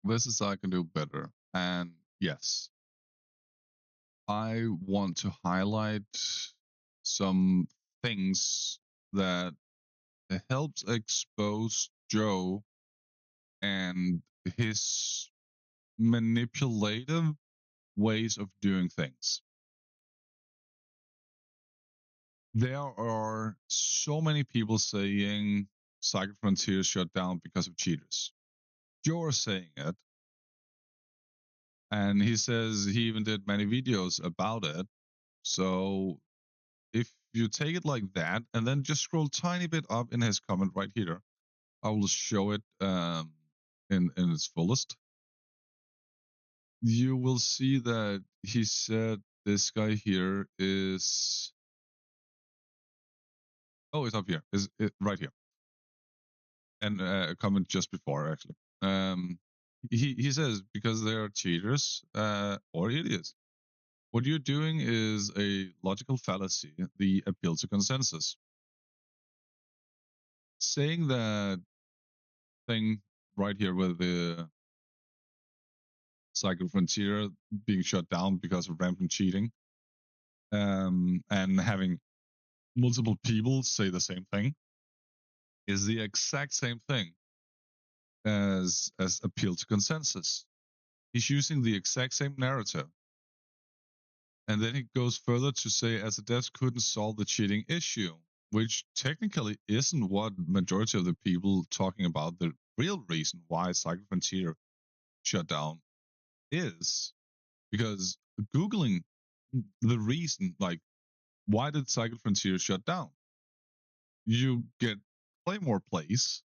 this is I can do better. And yes, I want to highlight some things that helps expose Joe and his manipulative ways of doing things. There are so many people saying Cycle Frontier shut down because of cheaters. Joe is saying it, and he says he even did many videos about it. So if you take it like that, and then just scroll tiny bit up in his comment right here, I will show it in its fullest. You will see that he said this guy here is. Oh, it's up here. Is it right here? And a comment just before actually. He says because they are cheaters or idiots. What you're doing is a logical fallacy, the appeal to consensus. Saying that thing right here with the Cycle Frontier being shut down because of rampant cheating, and having multiple people say the same thing is the exact same thing as appeal to consensus. He's using the exact same narrative. And then he goes further to say as the devs couldn't solve the cheating issue, which technically isn't what majority of the people talking about the real reason why Cycle Frontier shut down is. Because Googling the reason, like, why did Cycle Frontier shut down? You get play more plays.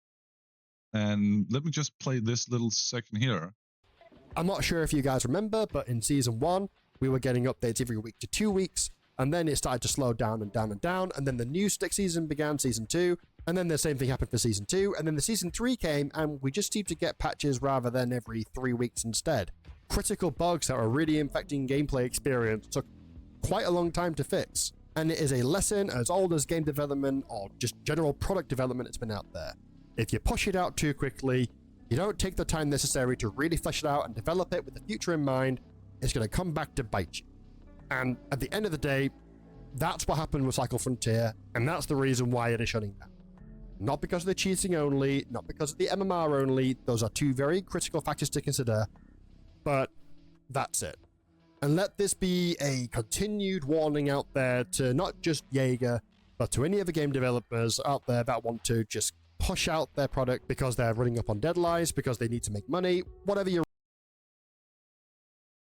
And let me just play this little section here. I'm not sure if you guys remember, but in Season 1, we were getting updates every week to 2 weeks, and then it started to slow down and down and down, and then the new Stick season began, Season 2, and then the same thing happened for Season 2, and then the Season 3 came, and we just seemed to get patches rather than every 3 weeks instead. Critical bugs that were really infecting gameplay experience took quite a long time to fix, and it is a lesson as old as game development or just general product development that's been out there. If you push it out too quickly, you don't take the time necessary to really flesh it out and develop it with the future in mind, it's going to come back to bite you. And at the end of the day, that's what happened with Cycle Frontier, and that's the reason why it is shutting down. Not because of the cheating only, not because of the MMR only, those are two very critical factors to consider, but that's it. And let this be a continued warning out there to not just Jaeger, but to any other game developers out there that want to just push out their product because they're running up on deadlines, because they need to make money, whatever you're.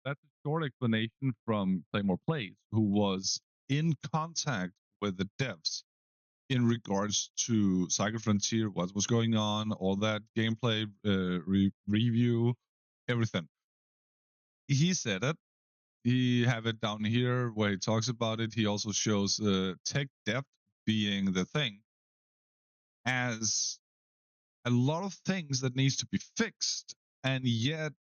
That's a short explanation from Claymore Plays, who was in contact with the devs in regards to Cycle Frontier, what was going on, all that gameplay review, everything. He said it. He have it down here where he talks about it. He also shows tech debt being the thing as a lot of things that needs to be fixed, and yet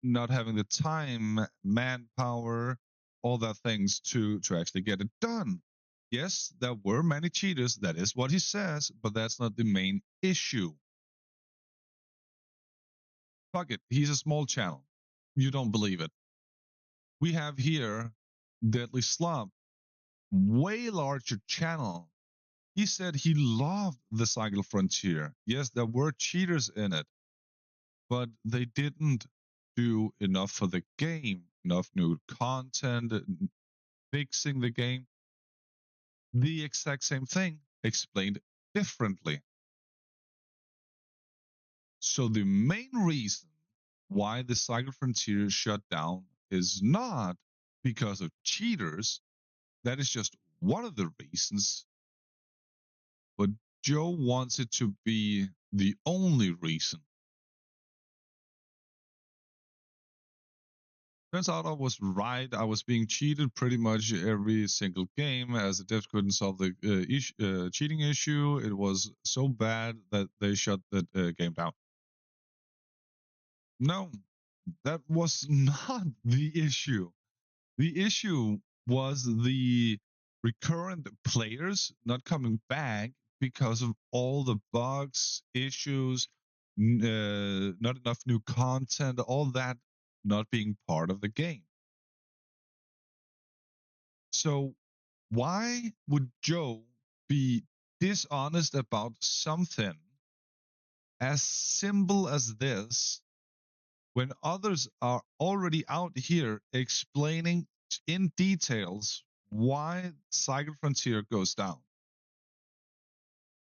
not having the time, manpower, all that things to actually get it done. Yes, there were many cheaters. That is what he says, but that's not the main issue. Fuck it. He's a small channel. You don't believe it. We have here Deadly Slump, way larger channel. He said he loved the Cycle Frontier. Yes, there were cheaters in it, but they didn't do enough for the game, enough new content, fixing the game. The exact same thing explained differently. So the main reason why the Cycle Frontier shut down is not because of cheaters. That is just one of the reasons. But Joe wants it to be the only reason. Turns out I was right. I was being cheated pretty much every single game, as the devs couldn't solve the cheating issue. It was so bad that they shut the game down. No, that was not the issue. The issue was the recurrent players not coming back because of all the bugs, issues, not enough new content, all that not being part of the game. So why would Joe be dishonest about something as simple as this when others are already out here explaining in details why Cycle Frontier goes down?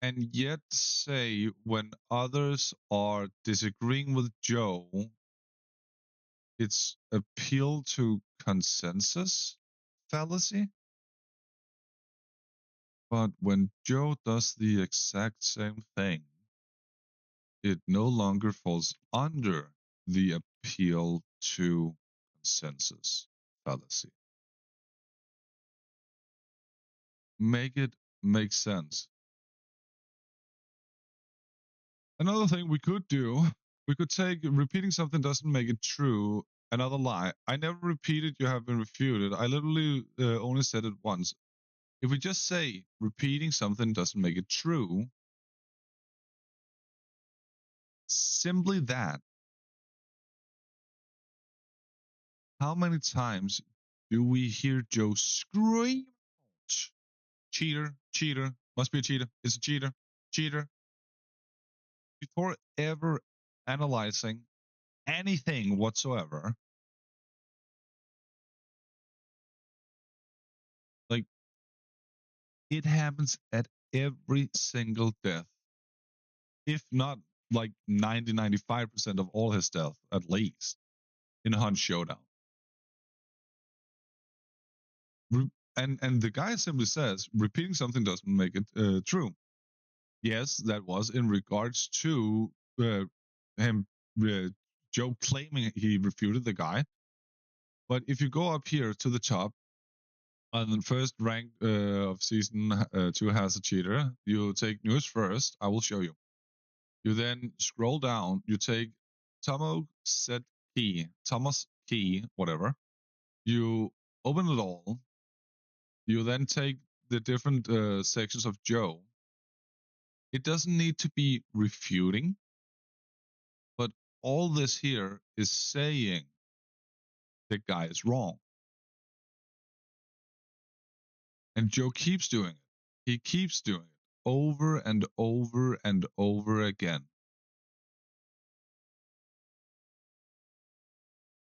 And yet say when others are disagreeing with Joe, it's appeal to consensus fallacy? But when Joe does the exact same thing, it no longer falls under the appeal to consensus fallacy. Make it make sense. Another thing we could do, we could take repeating something doesn't make it true, another lie. I never repeated, you have been refuted. I literally only said it once. If we just say repeating something doesn't make it true, simply that, how many times do we hear Joe scream, cheater, cheater, must be a cheater, it's a cheater, cheater, before ever analyzing anything whatsoever? Like, it happens at every single death, if not like 95% of all his death, at least, in Hunt Showdown. And the guy simply says, repeating something doesn't make it true. Yes, that was in regards to him, Joe claiming he refuted the guy. But if you go up here to the top, on the first rank of season 2 has a cheater, you take news first. I will show you. You then scroll down. You take Thomas Key, whatever. You open it all. You then take the different sections of Joe. It doesn't need to be refuting, but all this here is saying the guy is wrong. And Joe keeps doing it. He keeps doing it over and over and over again.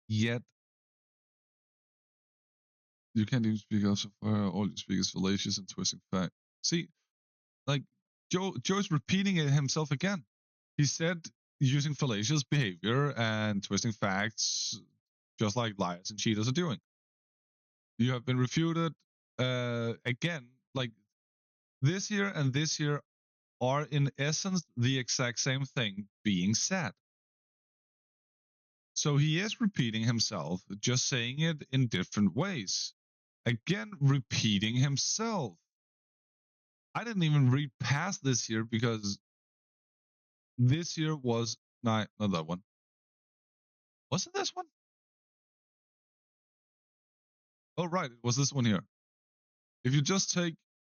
Yet, you can't even speak out so far. All you speak is fallacious and twisting fact. See, like, Joe's repeating it himself again. He said using fallacious behavior and twisting facts, just like liars and cheaters are doing. You have been refuted again. Like, this year and this year are in essence the exact same thing being said. So he is repeating himself, just saying it in different ways. Again, repeating himself. I didn't even read past this year because this year was not that one. Was it this one? Oh, right. It was this one here. If you just take,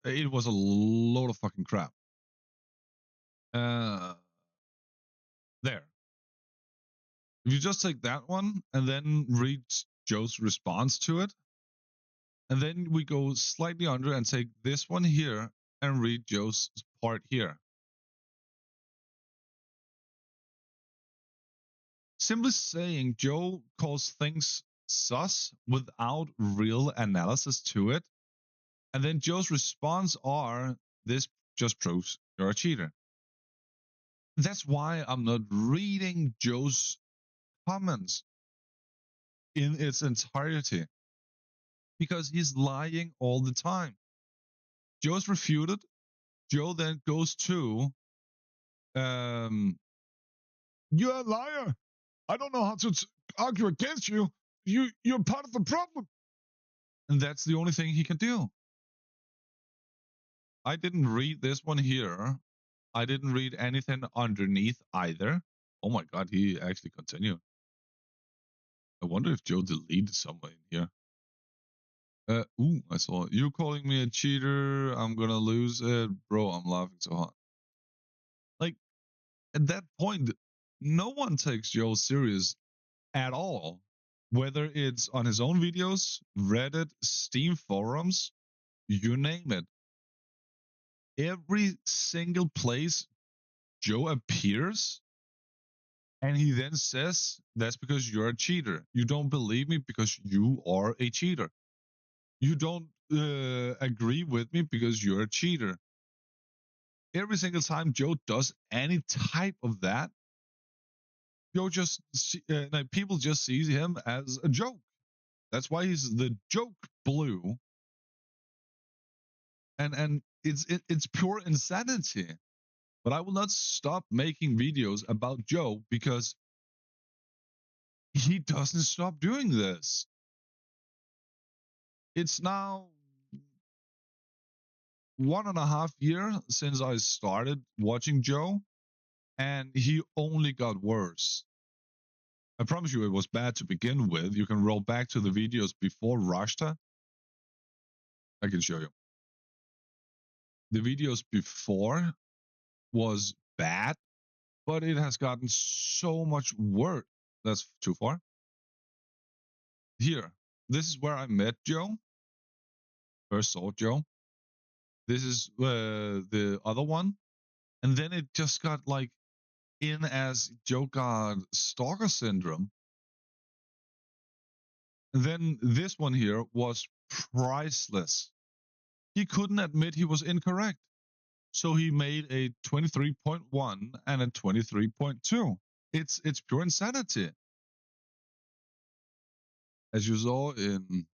it was a load of fucking crap. There. If you just take that one and then read Joe's response to it, and then we go slightly under and take this one here and read Joe's part here. Simply saying Joe calls things sus without real analysis to it. And then Joe's response are, this just proves you're a cheater. That's why I'm not reading Joe's comments in its entirety, because he's lying all the time. Joe's refuted. Joe then goes to, you're a liar. I don't know how to argue against you. You're part of the problem. And that's the only thing he can do. I didn't read this one here. I didn't read anything underneath either. Oh my god, he actually continued. I wonder if Joe deleted somewhere in here. I saw it. You calling me a cheater. I'm gonna lose it. Bro, I'm laughing so hard. Like, at that point, no one takes Joe serious at all. Whether it's on his own videos, Reddit, Steam forums, you name it. Every single place Joe appears, and he then says, that's because you're a cheater. You don't believe me because you are a cheater. You don't agree with me because you're a cheater. Every single time Joe does any type of that, Joe just like people just see him as a joke. That's why he's the joke blue. And it's pure insanity. But I will not stop making videos about Joe because he doesn't stop doing this. It's now 1.5 years since I started watching Joe, and he only got worse. I promise you it was bad to begin with. You can roll back to the videos before Rashta. I can show you. The videos before was bad, but it has gotten so much worse. That's too far. Here, this is where I met Joe. First saw Joe. This is the other one. And then it just got like in as Joe got stalker syndrome. And then this one here was priceless. He couldn't admit he was incorrect. So he made a 23.1 and a 23.2. It's pure insanity. As you saw in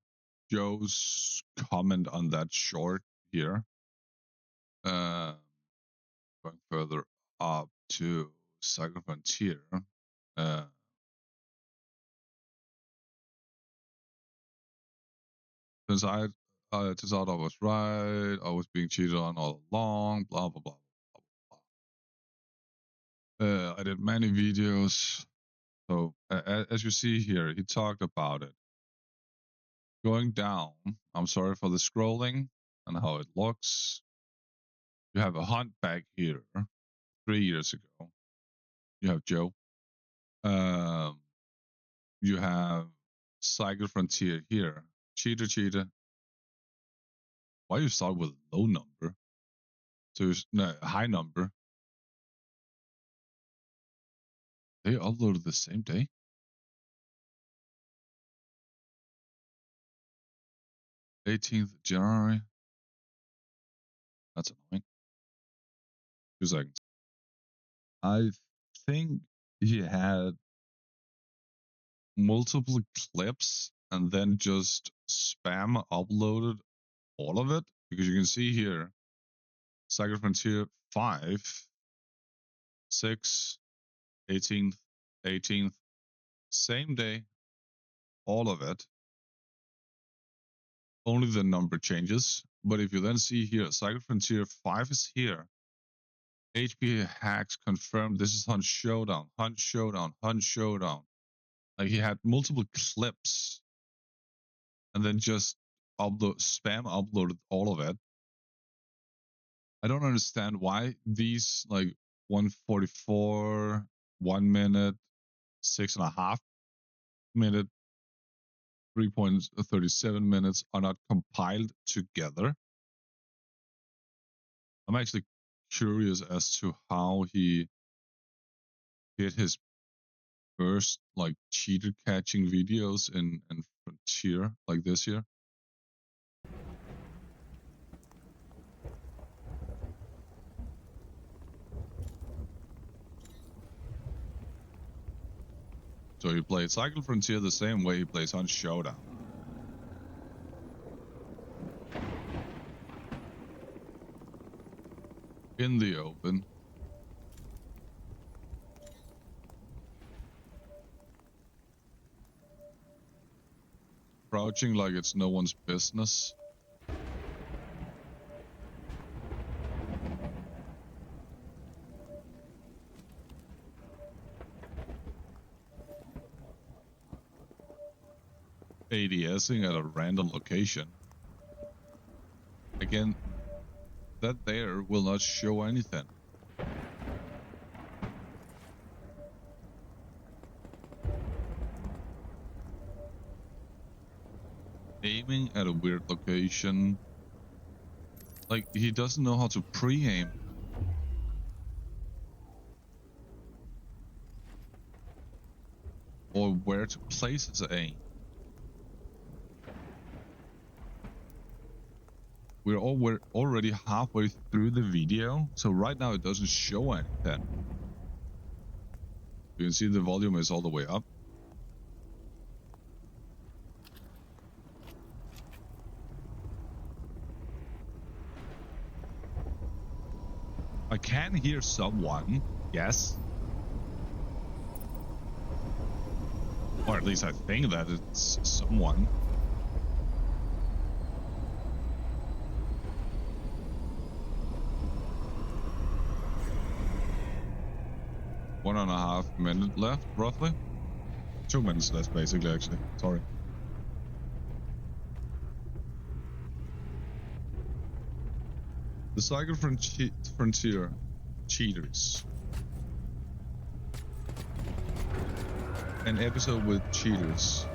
Joe's comment on that short here, going further up to Cycle Frontier, since I turns out I was right, I was being cheated on all along, blah blah blah blah blah. I did many videos, so as you see here, he talked about it. Going down, I'm sorry for the scrolling and how it looks. You have a hunt back here, 3 years ago. You have Joe. You have Cycle Frontier here. Cheater. Why you start with a low number? So no, a high number. They uploaded the same day. 18th January. That's annoying. 2 seconds. I think he had multiple clips and then just spam uploaded all of it, because you can see here Cycle Frontier 5, 6, 18th, same day, all of it. Only the number changes. But if you then see here, Cycle Frontier 5 is here. HP hacks confirmed this is Hunt Showdown. Like he had multiple clips and then just spam uploaded all of it. I don't understand why these like 144, 1 minute, 6.5 minute, 3.37 minutes are not compiled together. I'm actually curious as to how he did his first like cheater catching videos in Frontier like this year. So he played Cycle Frontier the same way he plays Hunt Showdown. In the open. Crouching like it's no one's business. ADSing at a random location. Again, that there will not show anything. Aiming at a weird location. Like, he doesn't know how to pre-aim. Or where to place his aim. We're already halfway through the video, so right now it doesn't show anything. You can see the volume is all the way up. I can hear someone, yes. Or at least I think that it's someone. One and a half minute left, roughly. 2 minutes left, basically, actually. Sorry. The Cyber Frontier cheaters. An episode with cheaters.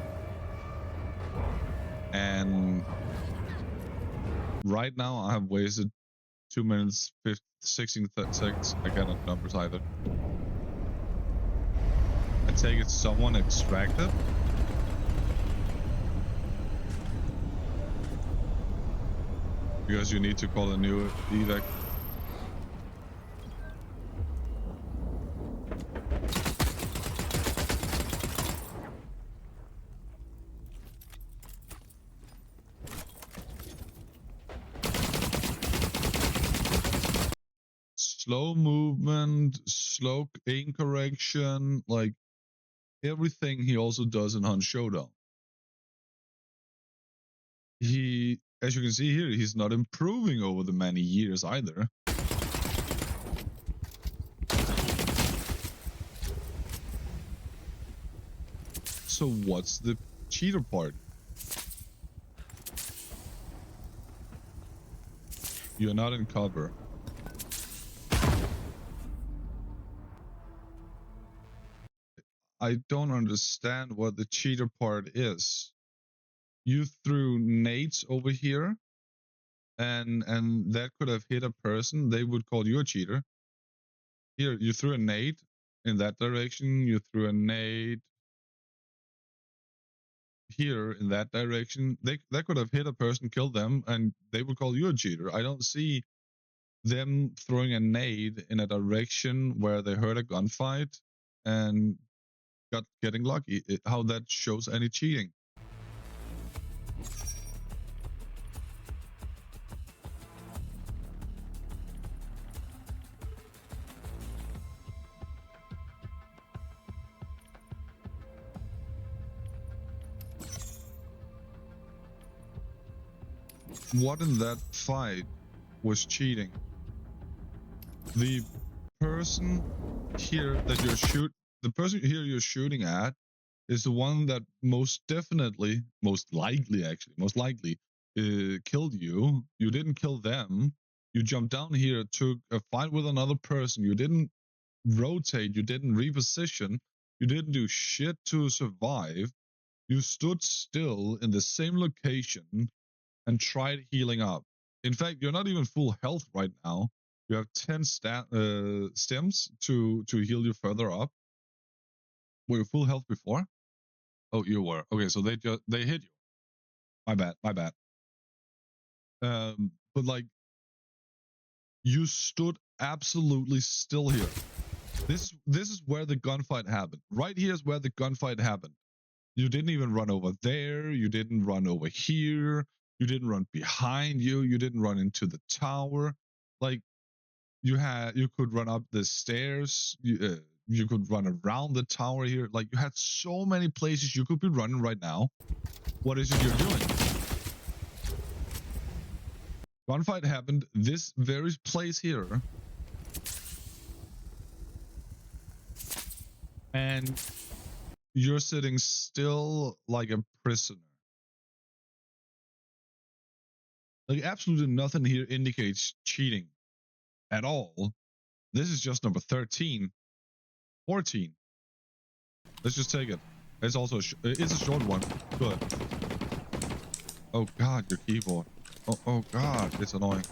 And right now I have wasted 2 minutes, 16 seconds. I cannot numbers either. I take it someone extracted. Because you need to call a new evac. Slow movement, slow aim correction, like everything he also does in Hunt Showdown. He, as you can see here, he's not improving over the many years either. So what's the cheater part? You're not in cover. I don't understand what the cheater part is. You threw nades over here, and that could have hit a person. They would call you a cheater. Here, you threw a nade in that direction. You threw a nade here in that direction. That could have hit a person, killed them, and they would call you a cheater. I don't see them throwing a nade in a direction where they heard a gunfight and getting lucky. How that shows any cheating. What in that fight was cheating? The person here that you're shooting at is the one that most likely killed you. You didn't kill them. You jumped down here, took a fight with another person. You didn't rotate. You didn't reposition. You didn't do shit to survive. You stood still in the same location and tried healing up. In fact, you're not even full health right now. You have 10 stems to heal you further up. Were you full health before? Oh, you were. Okay, so they hit you. My bad. But like, you stood absolutely still here. This is where the gunfight happened. Right here is where the gunfight happened. You didn't even run over there. You didn't run over here. You didn't run behind you. You didn't run into the tower. Like, you could run up the stairs. You could run around the tower here. Like, you had so many places you could be running right now. What is it you're doing? Gunfight happened this very place here. And you're sitting still like a prisoner. Like, absolutely nothing here indicates cheating at all. This is just number 13. 14. Let's just take it. It's also it's a short one. Good. Oh god, your keyboard. Oh god, it's annoying.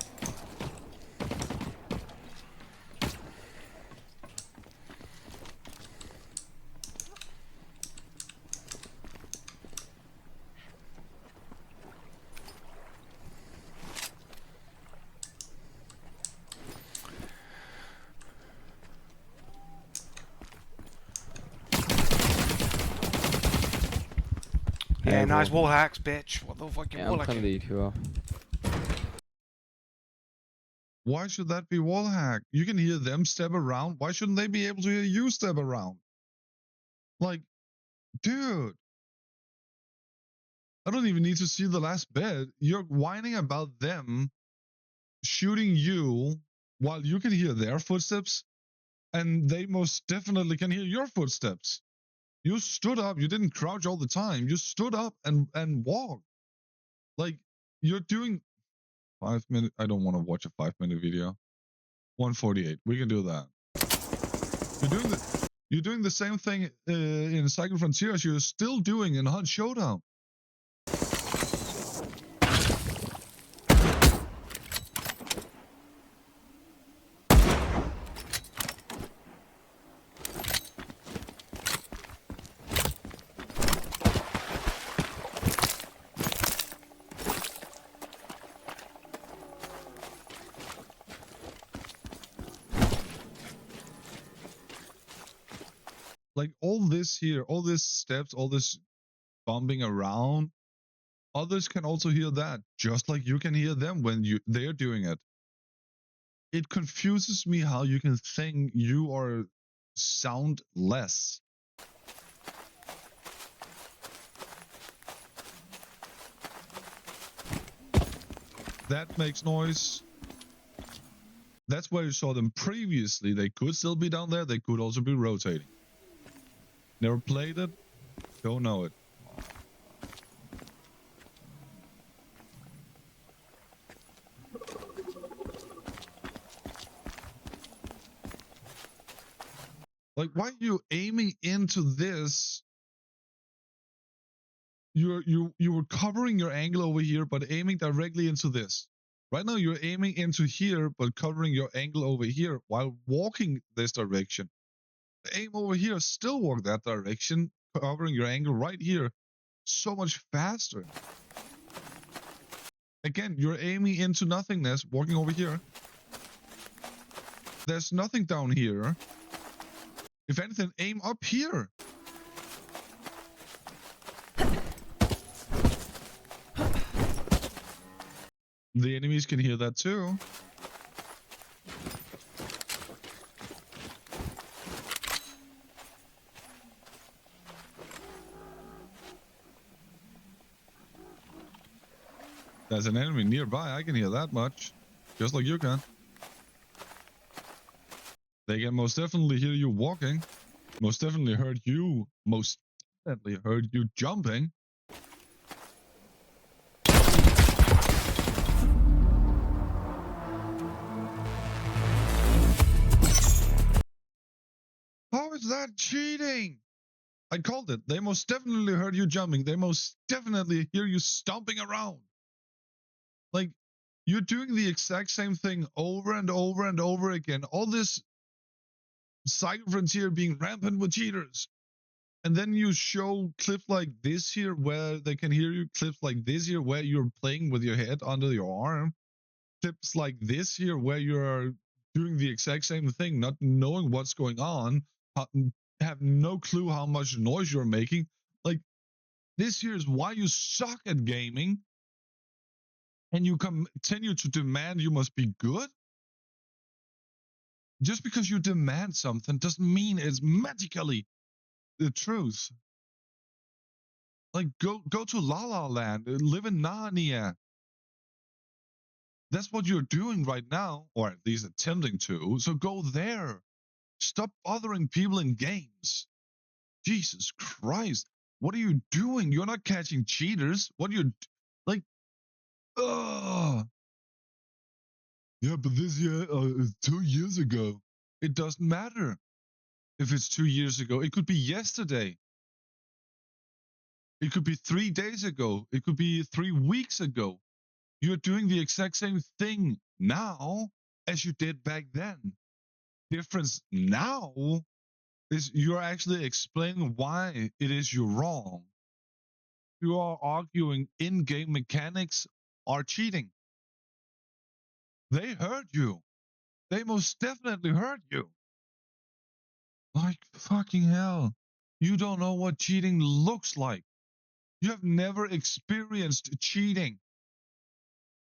Yeah, Hey, nice bro. wall hacks, bitch. What the fuck you Ja, wall han kan hacking? lide, høre. Why should that be wall hack? You can hear them step around. Why shouldn't they be able to hear you step around? Like, dude. I don't even need to see the last bit. You're whining about them shooting you while you can hear their footsteps, and they most definitely can hear your footsteps. You stood up. You didn't crouch all the time. You stood up and walked. Like, you're doing 5 minutes. I don't want to watch a 5-minute video. 148. We can do that. You're doing the same thing in Cycle Frontiers. You're still doing in Hunt Showdown. Like all this here, all these steps, all this bumping around, others can also hear that, just like you can hear them when they're doing it. It confuses me how you can think you are sound less. That makes noise. That's where you saw them previously. They could still be down there. They could also be rotating. Never played it. Don't know it. Like, why are you aiming into this? You were covering your angle over here, but aiming directly into this. Right now, you're aiming into here, but covering your angle over here while walking this direction. Aim over here, still walk that direction, covering your angle right here, so much faster. Again, you're aiming into nothingness, walking over here. There's nothing down here. If anything, aim up here. The enemies can hear that too. There's an enemy nearby, I can hear that much. Just like you can. They can most definitely hear you walking. Most definitely heard you. Most definitely heard you jumping. How is that cheating? I called it. They most definitely heard you jumping. They most definitely hear you stomping around. Like, you're doing the exact same thing over and over and over again. All this Cycle Frontier being rampant with cheaters. And then you show clips like this here where they can hear you. Clips like this here where you're playing with your head under your arm. Clips like this here where you're doing the exact same thing, not knowing what's going on, have no clue how much noise you're making. Like, this here is why you suck at gaming. And you continue to demand you must be good? Just because you demand something doesn't mean it's magically the truth. Like, go to La La Land, live in Narnia. That's what you're doing right now, or at least attempting to. So go there. Stop bothering people in games. Jesus Christ. What are you doing? You're not catching cheaters. What are you like? Ugh. Yeah, but this year is 2 years ago. It doesn't matter if it's 2 years ago. It could be yesterday. It could be 3 days ago. It could be 3 weeks ago. You're doing the exact same thing now as you did back then. Difference now is you're actually explaining why it is you're wrong. You are arguing in-game mechanics are cheating. They heard you. They most definitely heard you. Like fucking hell. You don't know what cheating looks like. You have never experienced cheating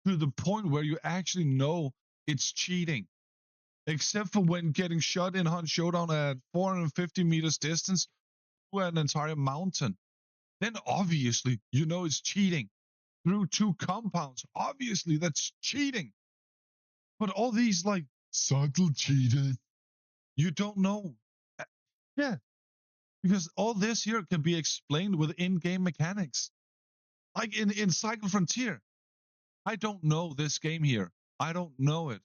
to the point where you actually know it's cheating. Except for when getting shot in Hunt Showdown at 450 meters distance to an entire mountain. Then obviously you know it's cheating. Through 2 compounds. Obviously that's cheating. But all these like subtle cheaters, you don't know. Yeah. Because all this here can be explained with in-game mechanics. Like in Cycle Frontier. I don't know this game here. I don't know it.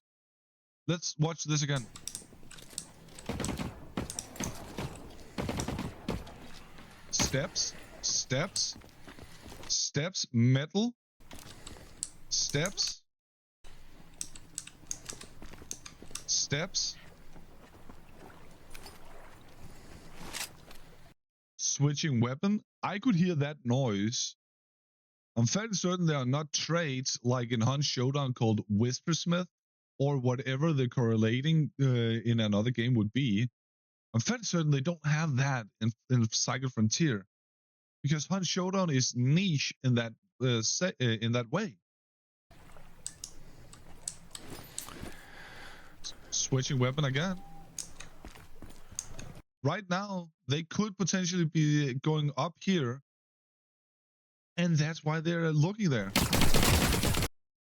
Let's watch this again. Steps, steps, steps, metal, steps, steps, switching weapon. I could hear that noise. I'm fairly certain there are not traits like in Hunt Showdown called Whispersmith or whatever the correlating in another game would be. I'm fairly certain they don't have that in Cycle Frontier, because Hunt Showdown is niche in that way. Switching weapon again. Right now, they could potentially be going up here, and that's why they're looking there.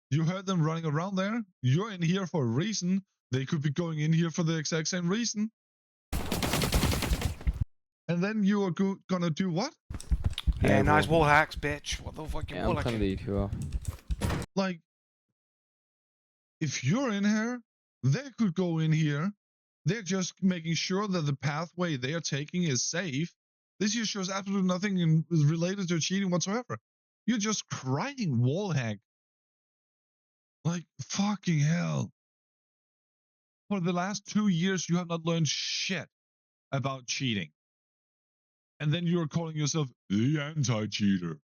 You heard them running around there. You're in here for a reason. They could be going in here for the exact same reason. And then you are gonna do what? Yeah, Yeah, nice bro. wall hacks, bitch. What the fuck you Yeah, wall I'm playing hacking? the EQL. Like, if you're in here, they could go in here. They're just making sure that the pathway they are taking is safe. This here shows absolutely nothing related to cheating whatsoever. You're just crying wall hack. Like, fucking hell. For the last 2 years, you have not learned shit about cheating. And then you're calling yourself the anti-cheater.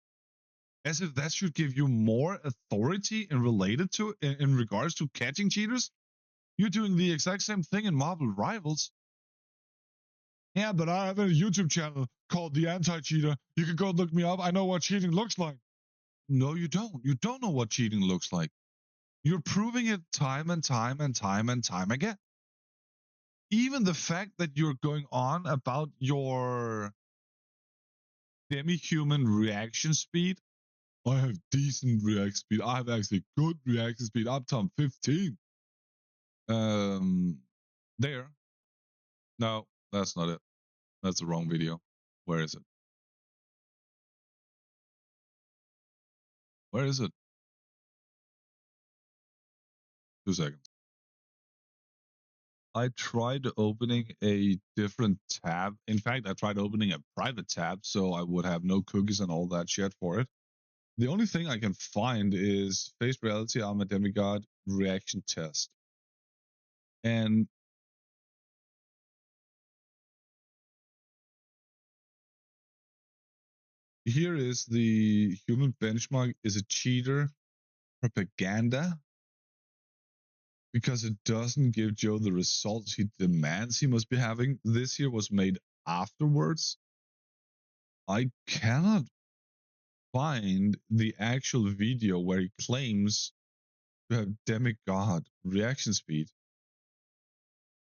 As if that should give you more authority in regards to catching cheaters. You're doing the exact same thing in Marvel Rivals. Yeah, but I have a YouTube channel called The Anti-Cheater. You can go look me up. I know what cheating looks like. No, you don't. You don't know what cheating looks like. You're proving it time and time and time and time again. Even the fact that you're going on about your demi-human reaction speed. I have decent reaction speed. I have actually good reaction speed up to 15. There. No, that's not it. That's the wrong video. Where is it? Where is it? 2 seconds. I tried opening a different tab. In fact, I tried opening a private tab so I would have no cookies and all that shit for it. The only thing I can find is Face Reality I'm a Demigod reaction test. And here is the human benchmark is a cheater propaganda, because it doesn't give Joe the results he demands he must be having. This here was made afterwards. I cannot find the actual video where he claims to have demigod reaction speed,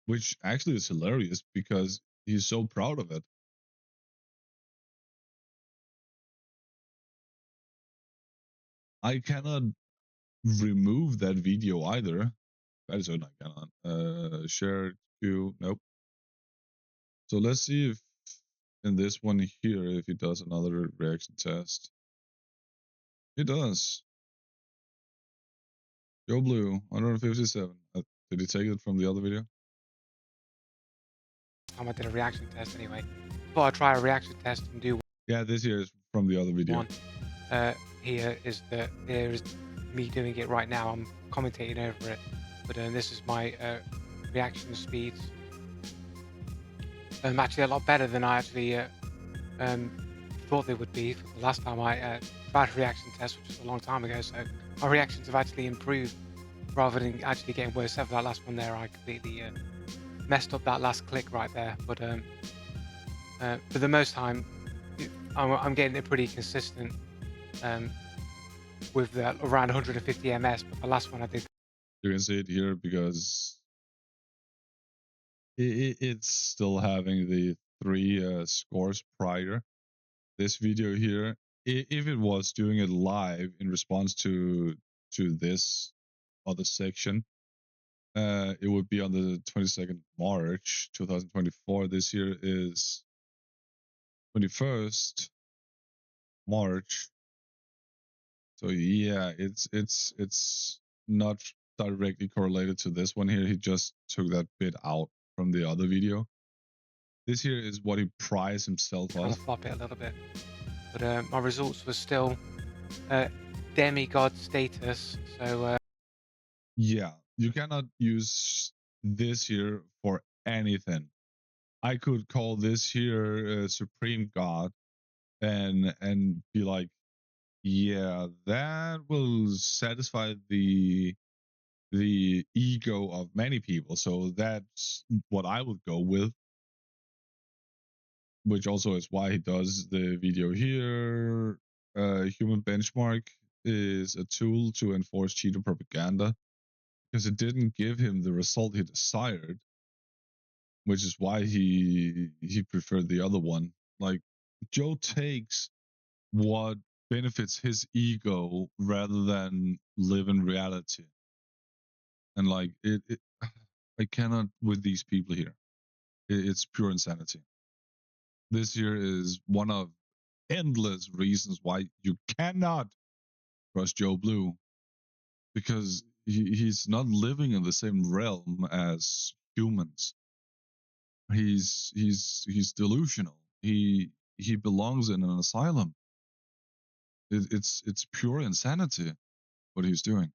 which actually is hilarious because he's so proud of it. I cannot remove that video either. That is certain I cannot. Share to nope. So let's see if in this one here, if he does another reaction test. He does. Joe Blue, 157. Did he take it from the other video? I did a reaction test anyway. Thought I'd try a reaction test and do. Yeah, this here is from the other video. Here is me doing it right now. I'm commentating over it, but this is my reaction speeds. Actually, a lot better than I actually thought they would be. The last time I tried a reaction test, which was a long time ago, so my reactions have actually improved rather than actually getting worse. Except for that last one there, I completely messed up that last click right there. But for the most time, I'm getting it pretty consistent with around 150 ms. But the last one I did. You can see it here because it's still having the 3 scores prior. This video here, if it was doing it live in response to this other section, it would be on the 22nd March 2024. This year is 21st March. So yeah, it's not directly correlated to this one here. He just took that bit out from the other video. This here is what he prized himself Kind on. of flop it a little bit, but my results were still demigod status. So yeah, you cannot use this here for anything. I could call this here Supreme God and be like, yeah, that will satisfy the ego of many people. So that's what I would go with, which also is why he does the video here. Human benchmark is a tool to enforce cheater propaganda because it didn't give him the result he desired, which is why he preferred the other one. Like, Joe takes what benefits his ego rather than live in reality. And like it I cannot with these people here. It's pure insanity. This here is one of endless reasons why you cannot trust Joe Blue, because he's not living in the same realm as humans. He's delusional. He belongs in an asylum. It's pure insanity what he's doing.